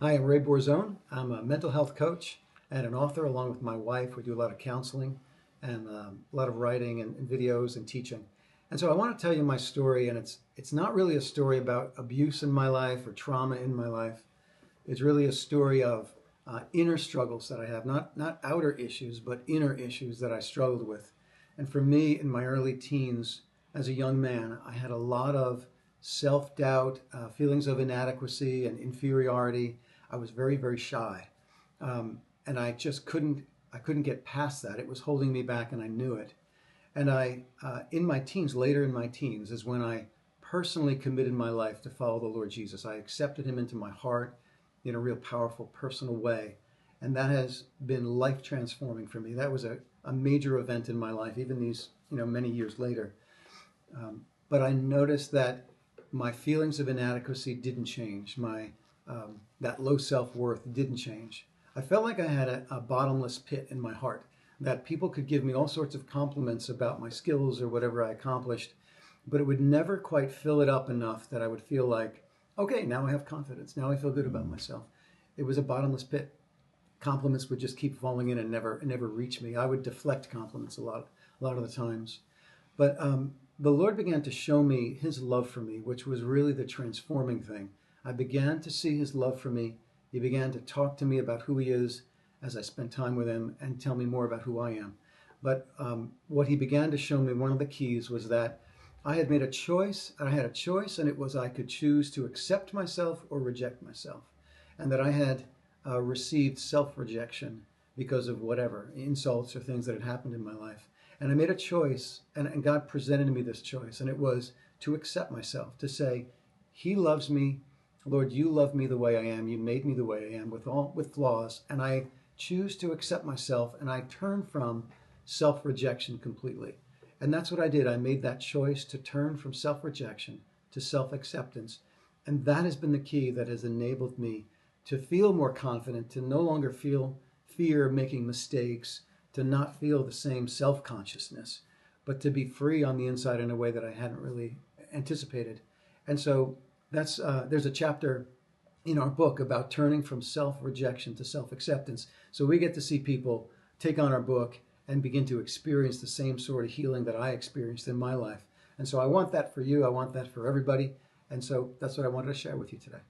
Hi, I'm Ray Borzone. I'm a mental health coach and an author along with my wife. We do a lot of counseling and a lot of writing and videos and teaching. And so I want to tell you my story, and it's not really a story about abuse in my life or trauma in my life. It's really a story of inner struggles that I have, not outer issues, but inner issues that I struggled with. And for me, in my early teens, as a young man, I had a lot of self-doubt, feelings of inadequacy and inferiority. I was very, very shy, and I couldn't get past that. It was holding me back, and I knew it. And in my teens, later in my teens, is when I personally committed my life to follow the Lord Jesus. I accepted Him into my heart in a real powerful, personal way, and that has been life transforming for me. That was a major event in my life, even these many years later. But I noticed that my feelings of inadequacy didn't change. My that low self-worth didn't change. I felt like I had a bottomless pit in my heart, that people could give me all sorts of compliments about my skills or whatever I accomplished, but it would never quite fill it up enough that I would feel like, okay, now I have confidence. Now I feel good about myself. It was a bottomless pit. Compliments would just keep falling in and never reach me. I would deflect compliments a lot of the times. But the Lord began to show me His love for me, which was really the transforming thing. I began to see His love for me. He began to talk to me about who He is as I spent time with Him and tell me more about who I am. But what He began to show me, one of the keys was that I had made a choice. I had a choice, and it was I could choose to accept myself or reject myself. And that I had received self-rejection because of whatever, insults or things that had happened in my life. And I made a choice, and God presented to me this choice, and it was to accept myself, to say, He loves me. Lord, you love me the way I am. You made me the way I am with flaws, and I choose to accept myself, and I turn from self-rejection completely. And that's what I did. I made that choice to turn from self-rejection to self-acceptance, and that has been the key that has enabled me to feel more confident, to no longer feel fear of making mistakes, to not feel the same self-consciousness, but to be free on the inside in a way that I hadn't really anticipated. And so there's a chapter in our book about turning from self-rejection to self-acceptance. So we get to see people take on our book and begin to experience the same sort of healing that I experienced in my life. And so I want that for you. I want that for everybody. And so that's what I wanted to share with you today.